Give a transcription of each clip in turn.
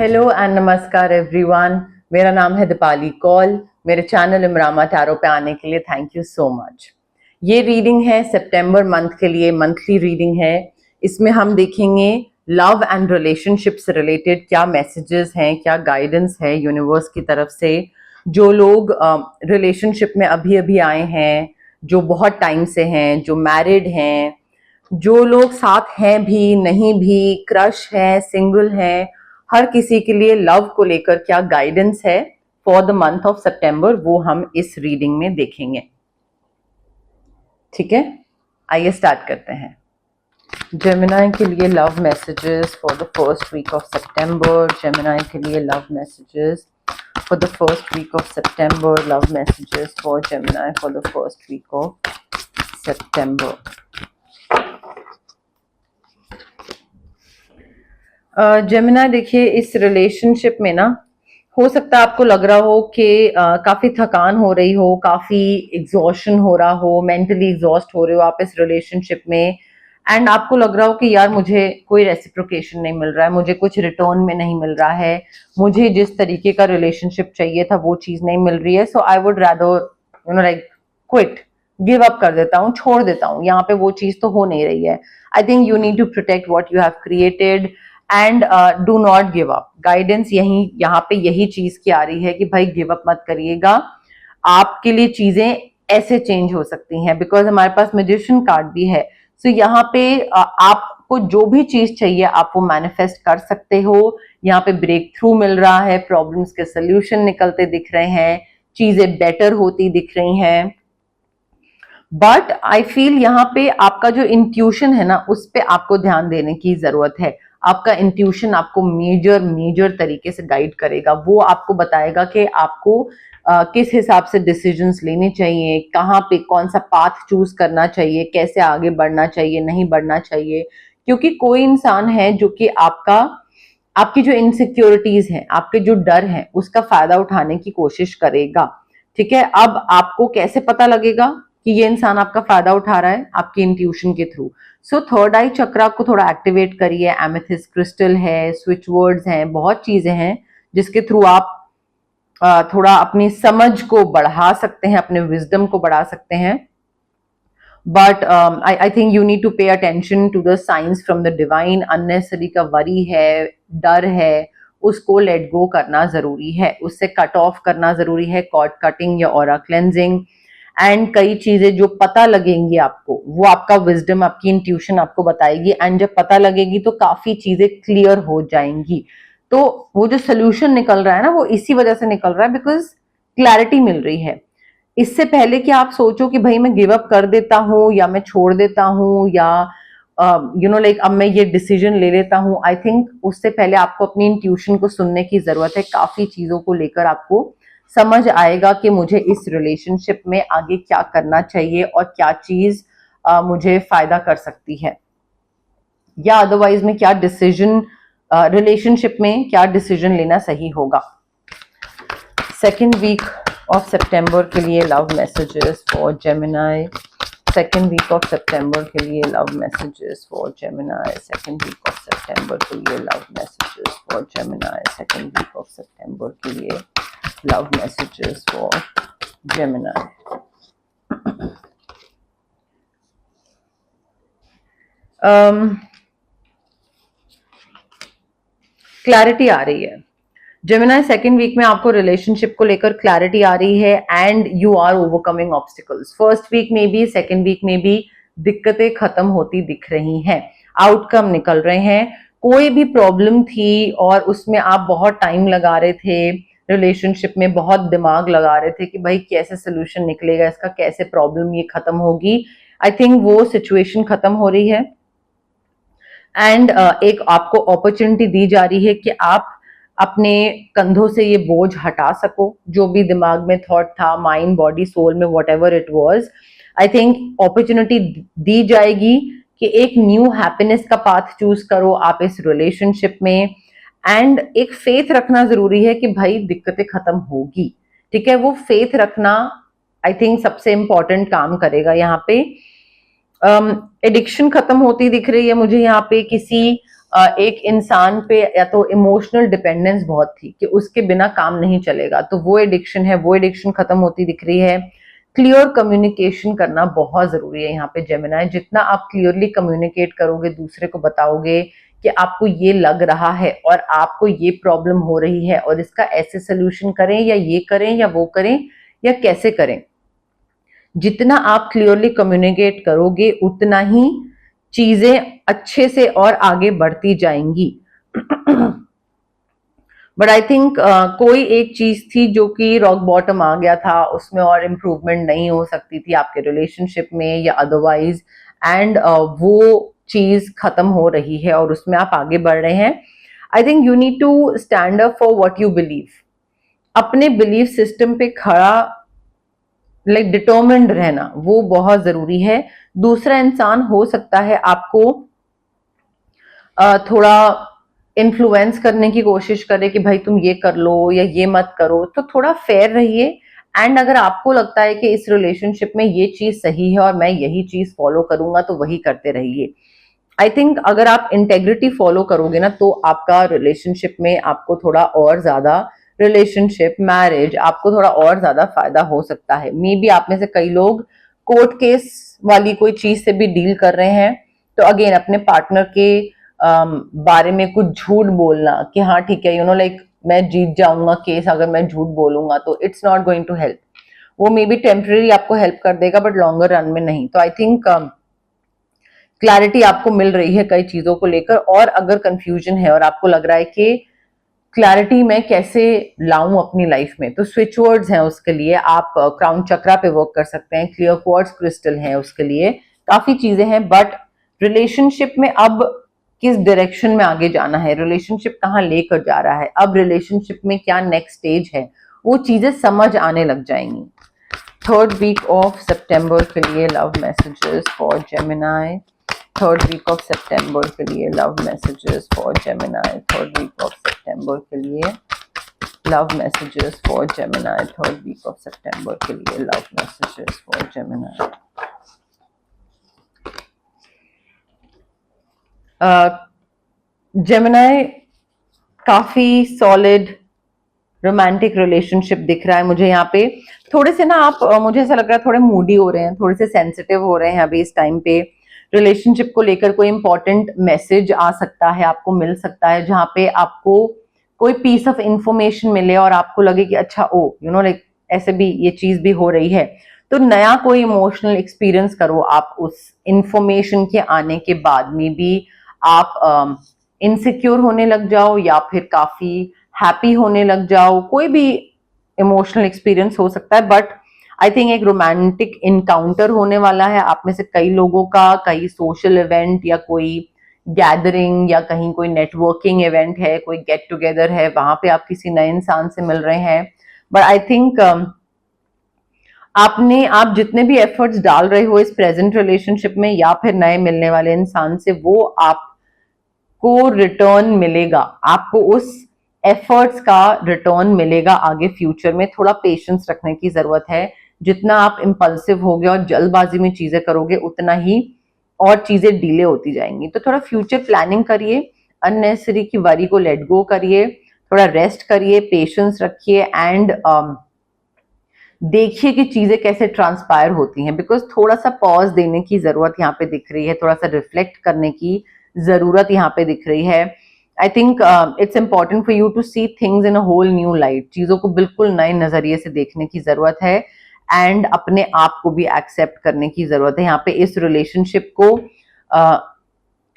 Hello and नमस्कार everyone. मेरा नाम है दीपाली कौल। मेरे चैनल इमरामा टैरो पे आने के लिए थैंक यू सो मच। ये रीडिंग है सितंबर मंथ के लिए, मंथली रीडिंग है। इसमें हम देखेंगे लव एंड रिलेशनशिप से रिलेटेड क्या मैसेजेस हैं, क्या गाइडेंस है यूनिवर्स की तरफ से। जो लोग रिलेशनशिप में अभी अभी आए हैं, जो बहुत टाइम से हैं, जो मैरिड हैं, जो लोग साथ हैं भी नहीं भी, क्रश है, सिंगल है, हर किसी के लिए लव को लेकर क्या गाइडेंस है फॉर द मंथ ऑफ सितंबर, वो हम इस रीडिंग में देखेंगे। ठीक है, आइए स्टार्ट करते हैं। जेमिनी के लिए love messages for the first week of September. Gemini के लिए love messages for the first week of September. Love messages for Gemini for the first week of September. Gemini देखिए, इस रिलेशनशिप में ना हो सकता है आपको लग रहा हो कि काफी थकान हो रही हो, काफी एग्जॉशन हो रहा हो, मेंटली एग्जॉस्ट हो रहे हो आप इस रिलेशनशिप में। एंड आपको लग रहा हो कि यार मुझे कोई रेसिप्रोकेशन नहीं मिल रहा है, मुझे कुछ रिटर्न में नहीं मिल रहा है, मुझे जिस तरीके का रिलेशनशिप चाहिए था वो चीज नहीं मिल रही है। So I would rather like quit, give up कर देता हूँ, छोड़ देता हूँ, यहाँ पे वो चीज तो हो नहीं रही है। I think you need to protect what you have created and do not give up. Guidance यहाँ पे यही चीज की आ रही है कि भाई गिव अप मत करिएगा। आपके लिए चीजें ऐसे चेंज हो सकती हैं, बिकॉज हमारे पास मैजिशियन कार्ड भी है। सो यहाँ पे आपको जो भी चीज चाहिए आप वो मैनिफेस्ट कर सकते हो। यहाँ पे ब्रेक थ्रू मिल रहा है, प्रॉब्लम्स के सोल्यूशन निकलते दिख रहे हैं, चीजें बेटर होती दिख रही हैं। बट आई फील यहाँ पे आपका जो इंट्यूशन है ना, उस पे आपको ध्यान देने की जरूरत है। आपका इंट्यूशन आपको मेजर तरीके से गाइड करेगा। वो आपको बताएगा कि आपको किस हिसाब से डिसीजंस लेने चाहिए, कहाँ पे कौन सा पाथ चूज करना चाहिए, कैसे आगे बढ़ना चाहिए, नहीं बढ़ना चाहिए। क्योंकि कोई इंसान है जो कि आपकी जो इनसिक्योरिटीज हैं, आपके जो डर हैं, उसका फायदा उठाने की कोशिश करेगा। ठीक है, अब आपको कैसे पता लगेगा कि ये इंसान आपका फायदा उठा रहा है? आपकी इंट्यूशन के थ्रू। सो थर्ड आई चक्रा को थोड़ा एक्टिवेट करिए। एमेथिस्ट क्रिस्टल है, स्विच वर्ड्स हैं, बहुत चीजें हैं जिसके थ्रू आप थोड़ा अपनी समझ को बढ़ा सकते हैं, अपने विजडम को बढ़ा सकते हैं। But I think you need to pay attention to the science from the divine. Unnecessary का वरी है, डर है, उसको लेट गो करना जरूरी है, उससे कट ऑफ करना जरूरी है, कॉर्ड कटिंग या ऑरा क्लेंजिंग। एंड कई चीजें जो पता लगेंगी आपको, वो आपका विजडम, आपकी इंट्यूशन आपको बताएगी। एंड जब पता लगेगी तो काफी चीजें क्लियर हो जाएंगी। तो वो जो सोल्यूशन निकल रहा है ना, वो इसी वजह से निकल रहा है, बिकॉज क्लैरिटी मिल रही है। इससे पहले कि आप सोचो कि भाई मैं गिव अप कर देता हूँ या मैं छोड़ देता हूँ या लाइक अब मैं ये डिसीजन ले लेता हूँ, आई थिंक उससे पहले आपको अपनी इंट्यूशन को सुनने की जरूरत है। काफी चीजों को लेकर आपको समझ आएगा कि मुझे इस रिलेशनशिप में आगे क्या करना चाहिए और क्या चीज मुझे फायदा कर सकती है, या अदरवाइज में क्या डिसीजन, रिलेशनशिप में क्या डिसीजन लेना सही होगा। सेकेंड वीक ऑफ सितंबर के लिए love messages for Gemini. Second week of September के लिए love messages for Gemini. Second week of September के लिए love messages for Gemini. Second week of September के लिए love messages for Gemini. Clarity आ रही है जेमिनी। सेकेंड वीक में आपको रिलेशनशिप को लेकर क्लैरिटी आ रही है and you are overcoming obstacles. First week में भी सेकेंड वीक में भी दिक्कतें खत्म होती दिख रही हैं, आउटकम निकल रहे हैं। कोई भी प्रॉब्लम थी और उसमें आप बहुत टाइम लगा रहे थे, रिलेशनशिप में बहुत दिमाग लगा रहे थे कि भाई कैसे सोल्यूशन निकलेगा इसका, कैसे प्रॉब्लम ये खत्म होगी, आई थिंक वो सिचुएशन खत्म हो रही है। एंड एक आपको अपॉर्चुनिटी दी जा रही है कि आप अपने कंधों से ये बोझ हटा सको, जो भी दिमाग में थॉट था, माइंड, बॉडी, सोल में, whatever it was. I think opportunity दी जाएगी कि एक न्यू हैप्पीनेस का पाथ चूज करो आप इस रिलेशनशिप में। एंड एक फेथ रखना जरूरी है कि भाई दिक्कतें खत्म होगी। ठीक है, वो फेथ रखना आई थिंक सबसे इंपॉर्टेंट काम करेगा यहाँ पे। एडिक्शन खत्म होती दिख रही है मुझे यहाँ पे, किसी एक इंसान पे या तो इमोशनल डिपेंडेंस बहुत थी कि उसके बिना काम नहीं चलेगा, तो वो एडिक्शन है, वो एडिक्शन खत्म होती दिख रही है। क्लियर कम्युनिकेशन करना बहुत जरूरी है यहाँ पे जेमिनाई। जितना आप क्लियरली कम्युनिकेट करोगे, दूसरे को बताओगे कि आपको ये लग रहा है और आपको ये प्रॉब्लम हो रही है और इसका ऐसे सोल्यूशन करें या ये करें या वो करें या कैसे करें, जितना आप क्लियरली कम्युनिकेट करोगे उतना ही चीजें अच्छे से और आगे बढ़ती जाएंगी। बट आई थिंक कोई एक चीज थी जो कि रॉक बॉटम आ गया था, उसमें और इम्प्रूवमेंट नहीं हो सकती थी आपके रिलेशनशिप में या अदरवाइज, एंड वो चीज खत्म हो रही है और उसमें आप आगे बढ़ रहे हैं। I think you need to stand up for what you believe. अपने बिलीफ सिस्टम पे खड़ा, लाइक डिटर्मिन्ड रहना, वो बहुत जरूरी है। दूसरा इंसान हो सकता है आपको थोड़ा इन्फ्लुएंस करने की कोशिश करे कि भाई तुम ये कर लो या ये मत करो, तो थोड़ा फेयर रहिए। एंड अगर आपको लगता है कि इस रिलेशनशिप में ये चीज सही है और मैं यही चीज फॉलो करूंगा, तो वही करते रहिए। आई थिंक अगर आप इंटेग्रिटी फॉलो करोगे ना, तो आपका रिलेशनशिप में आपको थोड़ा और ज्यादा, रिलेशनशिप, मैरिज, आपको थोड़ा और ज्यादा फायदा हो सकता है। मे बी आप में से कई लोग कोर्ट केस वाली कोई चीज से भी डील कर रहे हैं, तो अगेन अपने पार्टनर के बारे में कुछ झूठ बोलना कि हाँ ठीक है, लाइक मैं जीत जाऊंगा केस अगर मैं झूठ बोलूंगा, तो it's not going to help. वो मे बी टेम्पररी आपको हेल्प कर देगा बट लॉन्गर रन में नहीं। तो आई थिंक क्लैरिटी आपको मिल रही है कई चीजों को लेकर, और अगर कंफ्यूजन है और आपको लग रहा है कि क्लैरिटी मैं कैसे लाऊं अपनी लाइफ में, तो स्विच वर्ड्स हैं उसके लिए। आप क्राउन चक्रा पे वर्क कर सकते हैं, क्लियर क्वार्ट्ज क्रिस्टल है उसके लिए, काफी चीजें हैं। बट रिलेशनशिप में अब किस डायरेक्शन में आगे जाना है, रिलेशनशिप कहाँ लेकर जा रहा है, अब रिलेशनशिप में क्या नेक्स्ट स्टेज है, वो चीजें समझ आने लग जाएंगी। थर्ड वीक ऑफ सितंबर के लिए love messages for Gemini. Third week of September के लिए love messages for Gemini. Third week of September के लिए love messages for Gemini. Third week of September के लिए love messages for Gemini. Gemini काफी solid romantic relationship दिख रहा है मुझे यहाँ पे। थोड़े से ना आप, मुझे ऐसा लग रहा है थोड़े मूडी हो रहे हैं, थोड़े से सेंसिटिव हो रहे हैं अभी इस टाइम पे। रिलेशनशिप को लेकर कोई इंपॉर्टेंट मैसेज आ सकता है, आपको मिल सकता है, जहाँ पे आपको कोई पीस ऑफ इंफॉर्मेशन मिले और आपको लगे कि अच्छा ओ लाइक ऐसे भी ये चीज भी हो रही है। तो नया कोई इमोशनल एक्सपीरियंस करो आप उस इंफॉर्मेशन के आने के बाद। में भी आप इनसिक्योर होने लग जाओ या फिर काफी हैप्पी होने लग जाओ, कोई भी इमोशनल एक्सपीरियंस हो सकता है। बट आई थिंक एक रोमांटिक इनकाउंटर होने वाला है आप में से कई लोगों का, कई सोशल इवेंट या कोई गैदरिंग या कहीं कोई नेटवर्किंग इवेंट है, कोई गेट टुगेदर है, वहां पे आप किसी नए इंसान से मिल रहे हैं। बट आई थिंक आप जितने भी एफर्ट्स डाल रहे हो इस प्रेजेंट रिलेशनशिप में या फिर नए मिलने वाले इंसान से, वो आपको रिटर्न मिलेगा, आपको उस एफर्ट्स का रिटर्न मिलेगा आगे फ्यूचर में। थोड़ा पेशेंस रखने की जरूरत है। जितना आप इम्पल्सिव होगे और जल्दबाजी में चीजें करोगे, उतना ही और चीजें डिले होती जाएंगी। तो थोड़ा फ्यूचर प्लानिंग करिए, अननेसेसरी की वरी को लेट गो करिए, थोड़ा रेस्ट करिए, पेशेंस रखिए, एंड देखिए कि चीजें कैसे ट्रांसपायर होती हैं। बिकॉज थोड़ा सा पॉज देने की जरूरत यहाँ पे दिख रही है, थोड़ा सा रिफ्लेक्ट करने की जरूरत यहाँ पे दिख रही है। I think it's important for you to see things in a whole new light. चीजों को बिल्कुल नए नजरिए से देखने की जरूरत है, एंड अपने आप को भी एक्सेप्ट करने की जरूरत है यहाँ पे। इस रिलेशनशिप को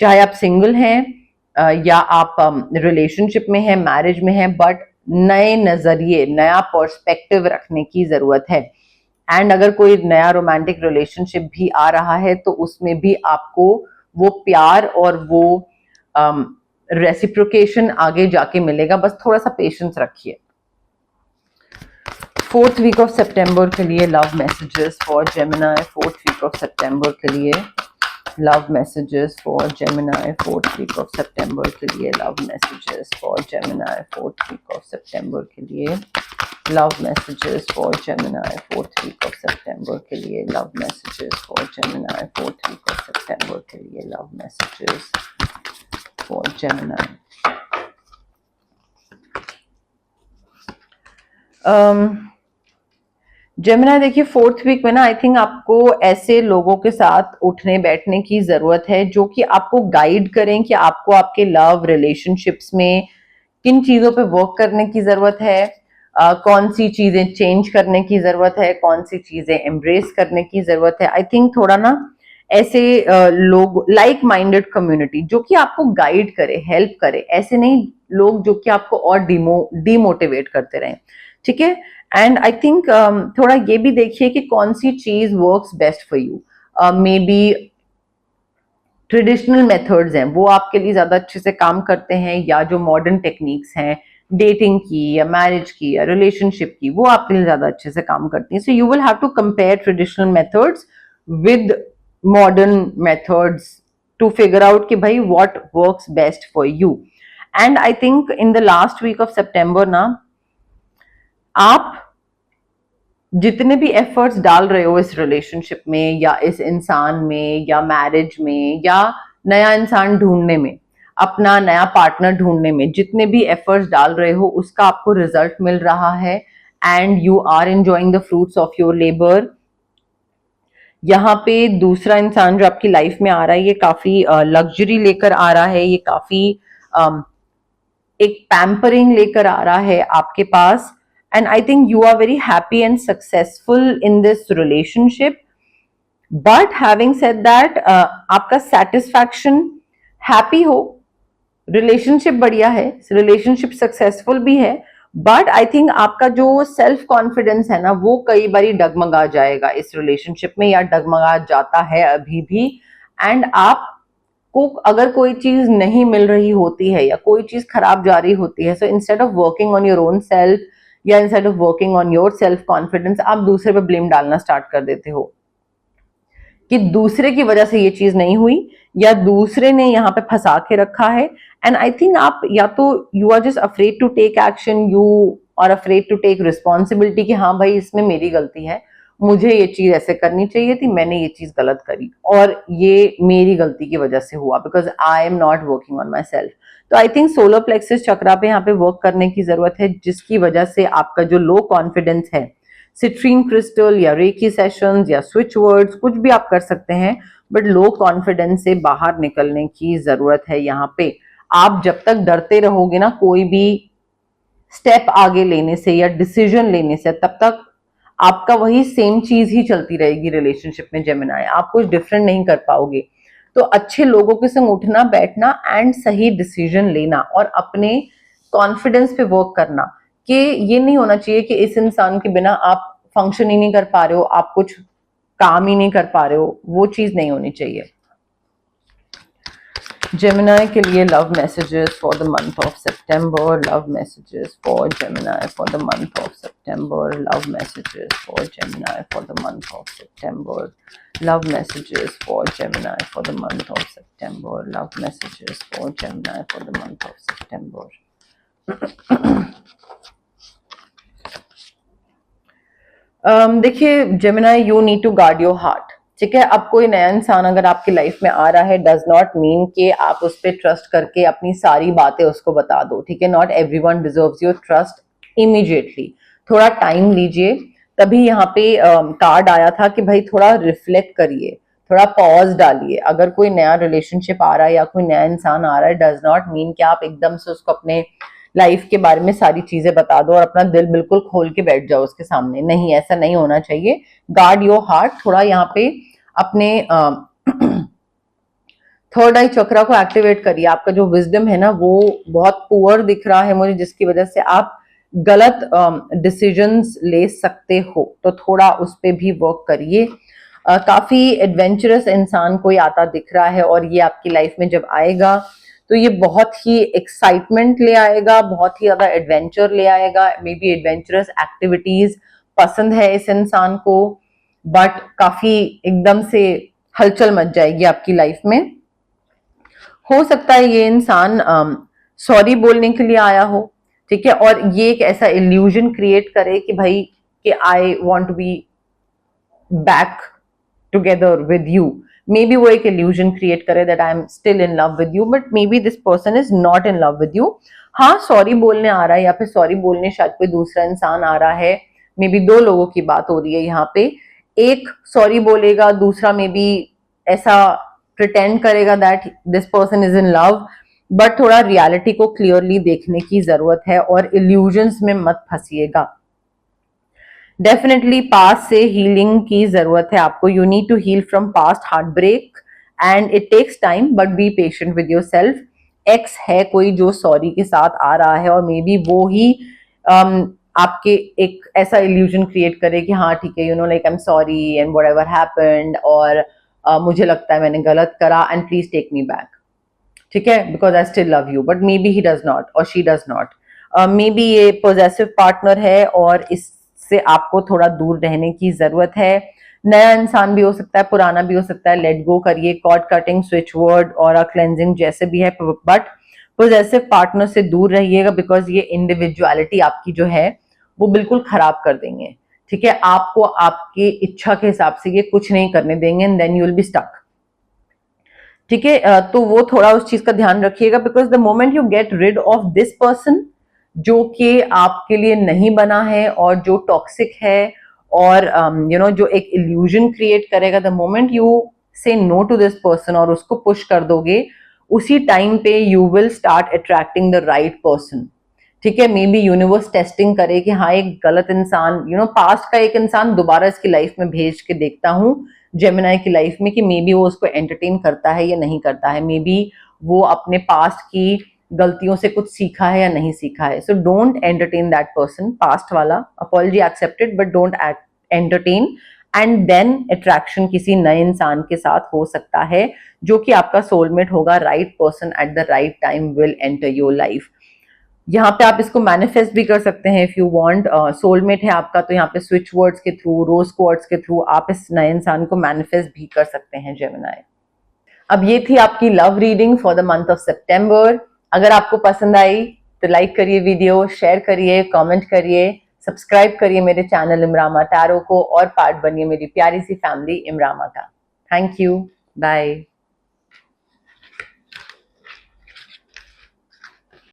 चाहे आप सिंगल हैं या आप रिलेशनशिप में हैं, मैरिज में हैं, बट नए नजरिए, नया पर्सपेक्टिव रखने की जरूरत है। एंड अगर कोई नया रोमांटिक रिलेशनशिप भी आ रहा है, तो उसमें भी आपको वो प्यार और वो रेसिप्रोकेशन आगे जाके मिलेगा। बस थोड़ा सा पेशेंस रखिए। फोर्थ वीक ऑफ सितंबर के लिए love messages for Gemini. Fourth week of September के लिए love messages for Gemini. Fourth week of September के लिए love messages for Gemini. Fourth week of September के लिए love messages for Gemini. Fourth week of September के लिए love messages for Gemini. Fourth week of September के लिए love messages for Gemini. Gemini देखिए 4th week में ना I think आपको ऐसे लोगों के साथ उठने बैठने की जरूरत है जो कि आपको गाइड करें कि आपको आपके लव रिलेशनशिप्स में किन चीजों पे वर्क करने की जरूरत है, कौन सी चीजें चेंज करने की जरूरत है, कौन सी चीजें एम्ब्रेस करने की जरूरत है। आई थिंक थोड़ा ना ऐसे लोग लाइक माइंडेड कम्युनिटी जो कि आपको गाइड करे, हेल्प करे, ऐसे नहीं लोग जो कि आपको और डिमोटिवेट करते रहें, ठीक है। एंड आई थिंक थोड़ा ये भी देखिए कि कौन सी चीज works best for you. May be traditional methods हैं वो आपके लिए ज्यादा अच्छे से काम करते हैं, या जो मॉडर्न टेक्निक्स हैं डेटिंग की या मैरिज की या रिलेशनशिप की वो आपके लिए ज्यादा अच्छे से काम करती हैं। So you will have to compare traditional methods with modern methods to figure out कि भाई what works best for you. And I think in the last week of September ना आप जितने भी एफर्ट्स डाल रहे हो इस रिलेशनशिप में या इस इंसान में या मैरिज में या नया इंसान ढूंढने में, अपना नया पार्टनर ढूंढने में जितने भी एफर्ट्स डाल रहे हो उसका आपको रिजल्ट मिल रहा है and you are enjoying the fruits of your labour. यहाँ पे दूसरा इंसान जो आपकी लाइफ में आ रहा है ये काफी लग्जरी लेकर आ रहा है, ये काफी एक पैम्परिंग लेकर आ रहा है आपके पास। And I think you are very happy and successful in this relationship. But having said that, आपका satisfaction happy हो, relationship बढ़िया है, relationship successful भी है, but I think आपका जो self confidence है ना वो कई बारी डगमगा जाएगा इस relationship में, या डगमगा जाता है अभी भी। and आप को अगर कोई चीज नहीं मिल रही होती है या कोई चीज खराब जा रही होती है, so instead of working on your own self या instead of working on your self confidence आप दूसरे पे ब्लेम डालना स्टार्ट कर देते हो कि दूसरे की वजह से ये चीज नहीं हुई या दूसरे ने यहाँ पे फंसा के रखा है। एंड आई थिंक आप या तो you are just afraid to take action, you are afraid to take responsibility कि हाँ भाई इसमें मेरी गलती है, मुझे ये चीज ऐसे करनी चाहिए थी, मैंने ये चीज गलत करी और ये मेरी गलती की वजह से हुआ because I am not working on my self. तो आई थिंक सोलर प्लेक्सिस चक्रा पे यहाँ पे वर्क करने की जरूरत है जिसकी वजह से आपका जो लो कॉन्फिडेंस है, सिट्रीन क्रिस्टल या रेकी सेशंस या स्विच वर्ड्स कुछ भी आप कर सकते हैं, बट लो कॉन्फिडेंस से बाहर निकलने की जरूरत है। यहाँ पे आप जब तक डरते रहोगे ना कोई भी स्टेप आगे लेने से या डिसीजन लेने से, तब तक आपका वही सेम चीज ही चलती रहेगी रिलेशनशिप में जेमिनी, आप कुछ डिफरेंट नहीं कर पाओगे। तो अच्छे लोगों के संग उठना बैठना एंड सही डिसीजन लेना और अपने कॉन्फिडेंस पे वर्क करना कि ये नहीं होना चाहिए कि इस इंसान के बिना आप फंक्शन ही नहीं कर पा रहे हो, आप कुछ काम ही नहीं कर पा रहे हो, वो चीज नहीं होनी चाहिए। जेमिनी के लिए love messages for the month of September, love messages for Gemini for the month of September, love messages for Gemini for the month of September, love messages for Gemini for the month of September, love messages for Gemini for the month of September. देखिए Gemini, you need to guard your heart, ठीक है। अब कोई नया इंसान अगर आपकी life में आ रहा है डज नॉट मीन कि आप उस पर ट्रस्ट करके अपनी सारी बातें उसको बता दो, ठीक है। Not everyone deserves your trust immediately, थोड़ा टाइम लीजिए। तभी यहाँ पे कार्ड आया था कि भाई थोड़ा रिफ्लेक्ट करिए, थोड़ा पॉज डालिए। अगर कोई नया रिलेशनशिप आ रहा है या कोई नया इंसान आ रहा है डज नॉट मीन कि आप एकदम से उसको अपने लाइफ के बारे में सारी चीजें बता दो और अपना दिल बिल्कुल खोल के बैठ जाओ उसके सामने, नहीं, ऐसा नहीं होना चाहिए। गार्ड योर हार्ट, थोड़ा यहाँ पे अपने थर्ड आई चक्रा को एक्टिवेट करिए। आपका जो विजडम है ना वो बहुत पुअर दिख रहा है मुझे, जिसकी वजह से आप गलत डिसीजंस ले सकते हो, तो थोड़ा उस पर भी वर्क करिए। काफी एडवेंचरस इंसान कोई आता दिख रहा है और ये आपकी लाइफ में जब आएगा तो ये बहुत ही एक्साइटमेंट ले आएगा, बहुत ही ज्यादा एडवेंचर ले आएगा। मे बी एडवेंचरस एक्टिविटीज पसंद है इस इंसान को, बट काफी एकदम से हलचल मच जाएगी आपकी लाइफ में। हो सकता है ये इंसान सॉरी बोलने के लिए आया हो, ठीक है, और ये एक ऐसा इल्यूजन क्रिएट करे कि भाई कि I want to be back together with you, maybe वो एक इल्यूजन क्रिएट करे that I am still in love with you, but maybe this person is not in love with you. हाँ, sorry बोलने आ रहा है, या फिर सॉरी बोलने शायद कोई दूसरा इंसान आ रहा है. मे बी दो लोगों की बात हो रही है यहाँ पे. एक सॉरी बोलेगा, दूसरा मे बी ऐसा प्रिटेंड करेगा that this person is in love. But थोड़ा रियलिटी को क्लियरली देखने की जरूरत है और इल्यूजन्स में मत फंसिएगा. डेफिनेटली पास्ट से हीलिंग की जरूरत है आपको. You need to heal from past heartbreak and it takes time, but be patient with yourself. Ex है कोई जो सॉरी के साथ आ रहा है और मे बी वो ही आपके एक ऐसा इल्यूजन क्रिएट करे कि हाँ ठीक है, you know, like I am sorry and whatever happened, और मुझे लगता है मैंने गलत करा and please take me back. ठीक है, because I still love you, but maybe he does not और she does not. Maybe ये पॉजेसिव पार्टनर है और इससे आपको थोड़ा दूर रहने की जरूरत है. नया इंसान भी हो सकता है, पुराना भी हो सकता है. लेट गो करिए. कॉर्ड कटिंग, स्विच वर्ड और क्लेंजिंग जैसे भी है, बट पॉजेसिव पार्टनर से दूर रहिएगा बिकॉज ये इंडिविजुअलिटी आपकी जो है वो बिल्कुल खराब कर देंगे. ठीक है, आपको आपकी इच्छा के हिसाब से ये कुछ नहीं करने देंगे and then you will be stuck. ठीक है, तो वो थोड़ा उस चीज का ध्यान रखिएगा because the moment you get rid of this person जो कि आपके लिए नहीं बना है और जो टॉक्सिक है और यू नो जो एक इल्यूजन क्रिएट करेगा, द मोमेंट यू से नो टू दिस पर्सन और उसको पुश कर दोगे, उसी टाइम पे you will start attracting the right person. ठीक है, मे बी यूनिवर्स टेस्टिंग करे कि हाँ एक गलत इंसान, यू नो, पास्ट का एक इंसान दोबारा इसकी लाइफ में भेज के देखता हूँ जेमिनाई की लाइफ में कि मे बी वो उसको एंटरटेन करता है या नहीं करता है. मे बी वो अपने पास्ट की गलतियों से कुछ सीखा है या नहीं सीखा है. So don't entertain that person. Past वाला apology accepted, but don't entertain. And then attraction किसी नए इंसान के साथ हो सकता है जो कि आपका सोलमेट होगा. Right person at the right time will enter your life. यहाँ पे आप इसको मैनिफेस्ट भी कर सकते हैं इफ यू वांट. सोलमेट है आपका तो यहाँ पे स्विच वर्ड्स के थ्रू, रोज क्वार्ट्स के थ्रू आप इस नए इंसान को मैनिफेस्ट भी कर सकते हैं जेमिनाई. अब ये थी आपकी love reading for the month of September. अगर आपको पसंद आई तो लाइक करिए वीडियो, शेयर करिए, कमेंट करिए, सब्सक्राइब करिए मेरे चैनल इमरामा टैरो को और पार्ट बनिए मेरी प्यारी सी फैमिली इमरामा का. Thank you. बाय.